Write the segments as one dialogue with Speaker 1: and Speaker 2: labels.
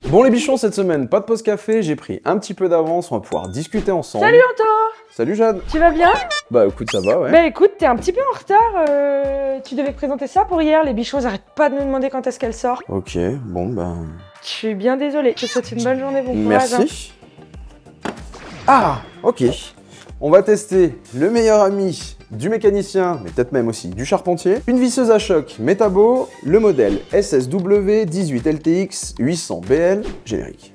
Speaker 1: Bon les bichons, cette semaine, pas de pause café, j'ai pris un petit peu d'avance, on va pouvoir discuter ensemble.
Speaker 2: Salut Anto!
Speaker 1: Salut Jade!
Speaker 2: Tu vas bien?
Speaker 1: Bah écoute, ça va, ouais.
Speaker 2: Bah écoute, t'es un petit peu en retard, tu devais présenter ça pour hier, les bichons arrêtent pas de nous demander quand est-ce qu'elle sort.
Speaker 1: Ok, bon bah...
Speaker 2: Je suis bien désolée, je te souhaite une bonne journée, bon courage.
Speaker 1: Merci. Ah, ok. On va tester le meilleur ami du mécanicien, mais peut-être même aussi du charpentier, une visseuse à choc Metabo, le modèle SSW 18LTX 800BL, générique.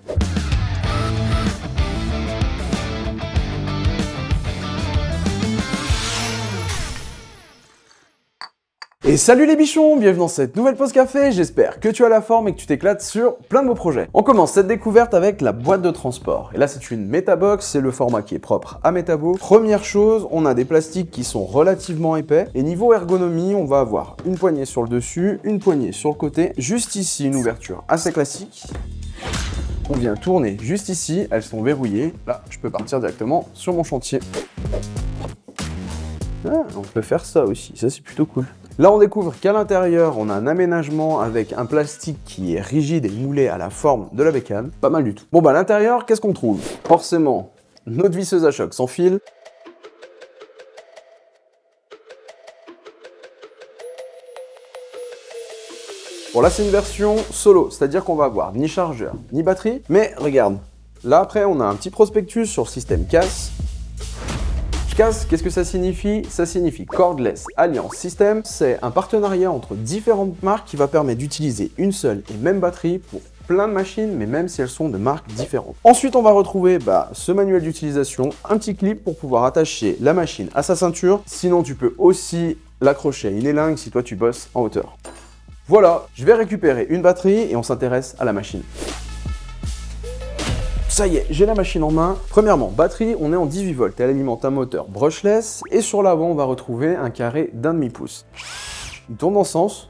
Speaker 1: Et salut les bichons, bienvenue dans cette nouvelle pause café, j'espère que tu as la forme et que tu t'éclates sur plein de beaux projets. On commence cette découverte avec la boîte de transport. Et là c'est une Metabox, c'est le format qui est propre à Metabo. Première chose, on a des plastiques qui sont relativement épais. Et niveau ergonomie, on va avoir une poignée sur le dessus, une poignée sur le côté. Juste ici, une ouverture assez classique. On vient tourner juste ici, elles sont verrouillées. Là, je peux partir directement sur mon chantier. Ah, on peut faire ça aussi, ça c'est plutôt cool. Là, on découvre qu'à l'intérieur, on a un aménagement avec un plastique qui est rigide et moulé à la forme de la bécane. Pas mal du tout. Bon, bah à l'intérieur, qu'est-ce qu'on trouve? Forcément, notre visseuse à choc sans fil. Bon, là, c'est une version solo, c'est-à-dire qu'on va avoir ni chargeur, ni batterie. Mais regarde, là, après, on a un petit prospectus sur le système CAS. CAS, qu'est-ce que ça signifie? Ça signifie Cordless Alliance System. C'est un partenariat entre différentes marques qui va permettre d'utiliser une seule et même batterie pour plein de machines, mais même si elles sont de marques différentes. Ensuite, on va retrouver ce manuel d'utilisation, un petit clip pour pouvoir attacher la machine à sa ceinture. Sinon, tu peux aussi l'accrocher à une élingue si toi tu bosses en hauteur. Voilà, je vais récupérer une batterie et on s'intéresse à la machine. Ça y est, j'ai la machine en main. Premièrement, batterie, on est en 18 volts. Elle alimente un moteur brushless. Et sur l'avant, on va retrouver un carré d'1,5 pouce. Il tourne dans ce sens.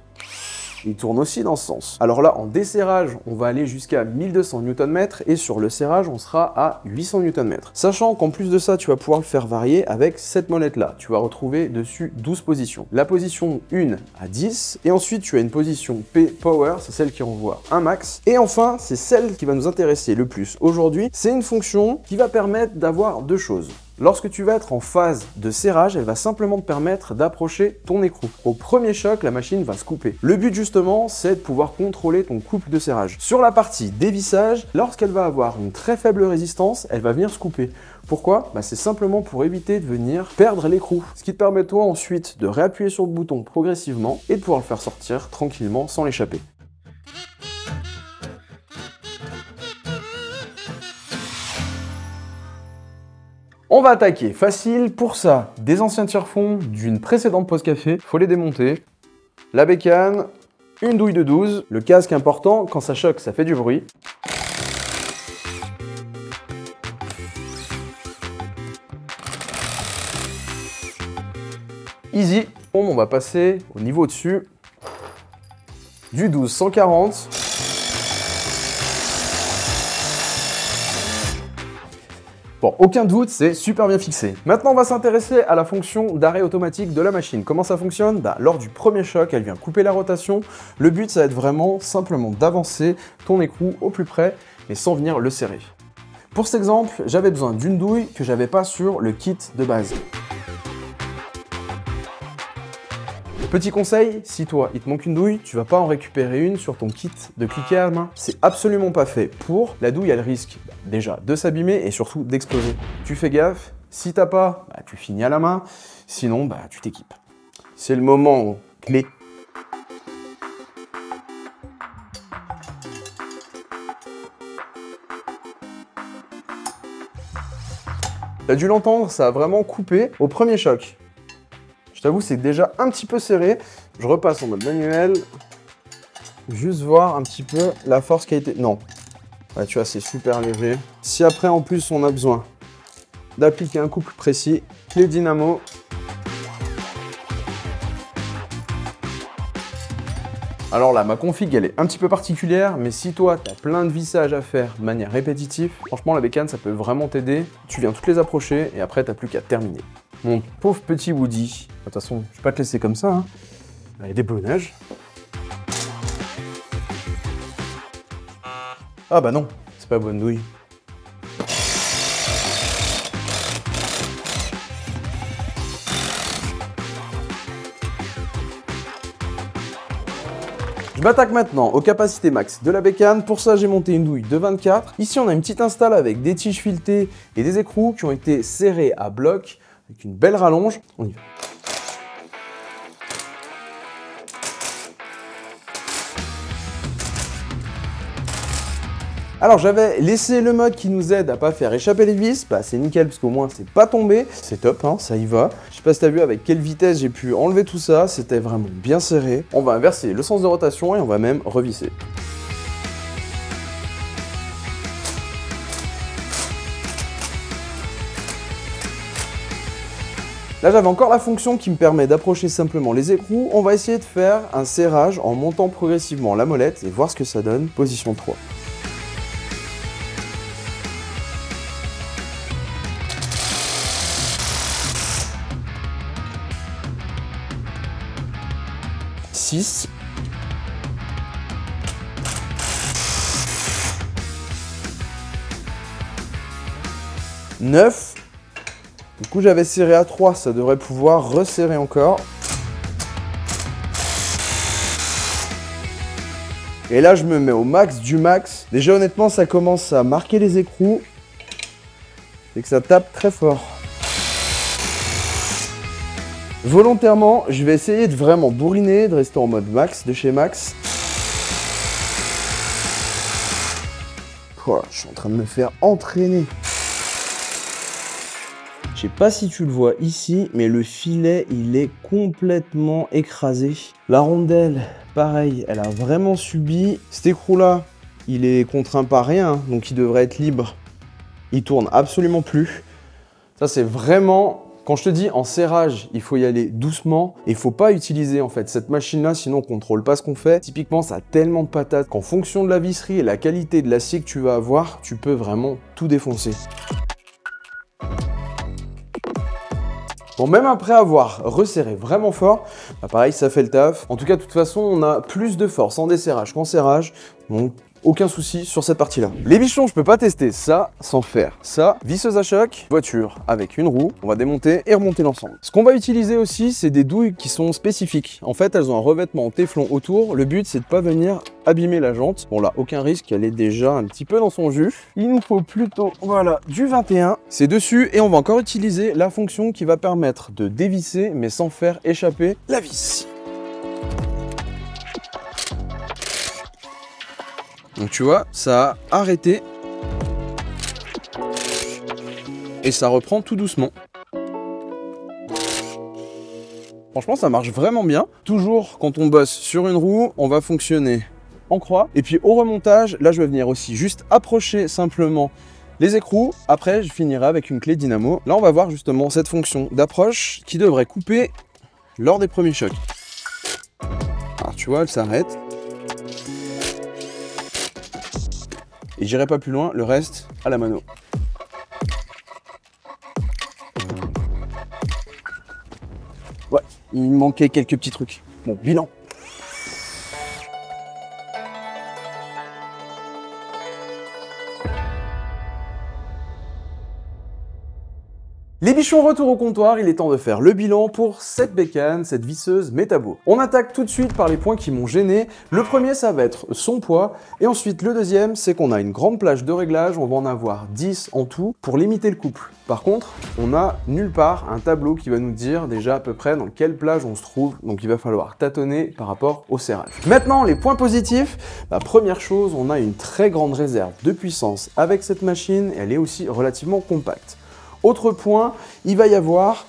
Speaker 1: Il tourne aussi dans ce sens. Alors là, en desserrage, on va aller jusqu'à 1200 Nm et sur le serrage, on sera à 800 Nm. Sachant qu'en plus de ça, tu vas pouvoir le faire varier avec cette molette-là. Tu vas retrouver dessus 12 positions. La position 1 à 10 et ensuite, tu as une position P Power, c'est celle qui envoie un max. Et enfin, c'est celle qui va nous intéresser le plus aujourd'hui. C'est une fonction qui va permettre d'avoir deux choses. Lorsque tu vas être en phase de serrage, elle va simplement te permettre d'approcher ton écrou. Au premier choc, la machine va se couper. Le but justement, c'est de pouvoir contrôler ton couple de serrage. Sur la partie dévissage, lorsqu'elle va avoir une très faible résistance, elle va venir se couper. Pourquoi? C'est simplement pour éviter de venir perdre l'écrou. Ce qui te permet toi ensuite de réappuyer sur le bouton progressivement et de pouvoir le faire sortir tranquillement sans l'échapper. On va attaquer facile. Pour ça, des anciens tire-fonds d'une précédente pause café, faut les démonter. La bécane, une douille de 12, le casque important, quand ça choque, ça fait du bruit. Easy. Bon, on va passer au niveau au-dessus. Du 12-140. Bon, aucun doute, c'est super bien fixé. Maintenant, on va s'intéresser à la fonction d'arrêt automatique de la machine. Comment ça fonctionne? Lors du premier choc, elle vient couper la rotation. Le but, ça va être vraiment simplement d'avancer ton écrou au plus près, mais sans venir le serrer. Pour cet exemple, j'avais besoin d'une douille que j'avais pas sur le kit de base. Petit conseil, si toi, il te manque une douille, tu vas pas en récupérer une sur ton kit de cliquet à la main. C'est absolument pas fait pour. La douille, elle risque déjà de s'abîmer et surtout d'exploser. Tu fais gaffe, si t'as pas, tu finis à la main, sinon, tu t'équipes. C'est le moment clé. T'as dû l'entendre, ça a vraiment coupé au premier choc. Je t'avoue, c'est déjà un petit peu serré. Je repasse en mode manuel. Juste voir un petit peu la force qui a été... Non. Ouais, tu vois, c'est super léger. Si après, en plus, on a besoin d'appliquer un couple précis, clé dynamo. Alors là, ma config, elle est un petit peu particulière, mais si toi, tu as plein de vissages à faire de manière répétitive, franchement, la bécane, ça peut vraiment t'aider. Tu viens toutes les approcher et après, tu n'as plus qu'à terminer. Mon pauvre petit Woody. De toute façon, je vais pas te laisser comme ça. Hein. Il y a des bonnages. Ah bah non, c'est pas bonne douille. Je m'attaque maintenant aux capacités max de la bécane. Pour ça, j'ai monté une douille de 24. Ici, on a une petite install avec des tiges filetées et des écrous qui ont été serrés à bloc avec une belle rallonge. On y va. Alors j'avais laissé le mode qui nous aide à pas faire échapper les vis, bah c'est nickel parce qu'au moins c'est pas tombé, c'est top, hein, ça y va. Je sais pas si t'as vu avec quelle vitesse j'ai pu enlever tout ça, c'était vraiment bien serré. On va inverser le sens de rotation et on va même revisser. Là j'avais encore la fonction qui me permet d'approcher simplement les écrous. On va essayer de faire un serrage en montant progressivement la molette et voir ce que ça donne, position 3. (6) 9. Du coup, j'avais serré à 3, ça devrait pouvoir resserrer encore. Et là, je me mets au max du max. Déjà, honnêtement, ça commence à marquer les écrous et que ça tape très fort. Volontairement, je vais essayer de vraiment bourriner, de rester en mode max de chez Max. Voilà, je suis en train de me faire entraîner. Je sais pas si tu le vois ici, mais le filet, il est complètement écrasé. La rondelle, pareil, elle a vraiment subi. Cet écrou-là, il est contraint par rien, donc il devrait être libre. Il tourne absolument plus. Ça, c'est vraiment... Quand je te dis en serrage, il faut y aller doucement et il faut pas utiliser en fait cette machine-là, sinon on contrôle pas ce qu'on fait. Typiquement, ça a tellement de patates qu'en fonction de la visserie et la qualité de l'acier que tu vas avoir, tu peux vraiment tout défoncer. Bon, même après avoir resserré vraiment fort, bah pareil, ça fait le taf. En tout cas, de toute façon, on a plus de force en desserrage qu'en serrage, donc aucun souci sur cette partie-là. Les bichons, je peux pas tester ça sans faire ça. Visseuse à choc, voiture avec une roue, on va démonter et remonter l'ensemble. Ce qu'on va utiliser aussi, c'est des douilles qui sont spécifiques. En fait, elles ont un revêtement en téflon autour. Le but, c'est de pas venir abîmer la jante. Bon là, aucun risque, elle est déjà un petit peu dans son jus. Il nous faut plutôt, voilà, du 21. C'est dessus et on va encore utiliser la fonction qui va permettre de dévisser, mais sans faire échapper la vis. Donc tu vois, ça a arrêté et ça reprend tout doucement. Franchement, ça marche vraiment bien. Toujours, quand on bosse sur une roue, on va fonctionner en croix. Et puis au remontage, là, je vais venir aussi juste approcher simplement les écrous. Après, je finirai avec une clé dynamo. Là, on va voir justement cette fonction d'approche qui devrait couper lors des premiers chocs. Alors tu vois, elle s'arrête. Et j'irai pas plus loin, le reste à la mano. Ouais, il manquait quelques petits trucs. Bon, bilan. Les bichons, retour au comptoir, il est temps de faire le bilan pour cette bécane, cette visseuse Metabo. On attaque tout de suite par les points qui m'ont gêné. Le premier, ça va être son poids. Et ensuite, le deuxième, c'est qu'on a une grande plage de réglage. On va en avoir 10 en tout pour limiter le couple. Par contre, on n'a nulle part un tableau qui va nous dire déjà à peu près dans quelle plage on se trouve. Donc il va falloir tâtonner par rapport au serrage. Maintenant, les points positifs. La première chose, on a une très grande réserve de puissance avec cette machine. Et elle est aussi relativement compacte. Autre point, il va y avoir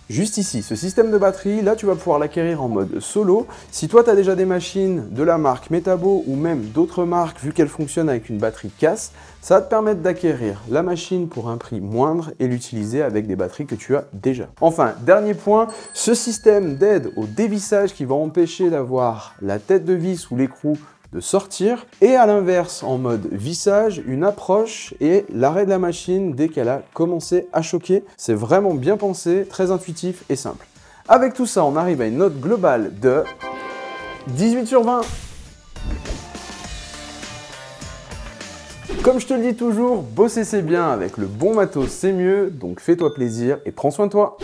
Speaker 1: juste ici, ce système de batterie. Là, tu vas pouvoir l'acquérir en mode solo. Si toi, tu as déjà des machines de la marque Metabo ou même d'autres marques, vu qu'elles fonctionnent avec une batterie casse, ça va te permettre d'acquérir la machine pour un prix moindre et l'utiliser avec des batteries que tu as déjà. Enfin, dernier point, ce système d'aide au dévissage qui va empêcher d'avoir la tête de vis ou l'écrou de sortir, et à l'inverse, en mode vissage, une approche et l'arrêt de la machine dès qu'elle a commencé à choquer. C'est vraiment bien pensé, très intuitif et simple. Avec tout ça, on arrive à une note globale de 18/20. « 18 » Comme je te le dis toujours, bosser c'est bien, avec le bon matos c'est mieux, donc fais-toi plaisir et prends soin de toi.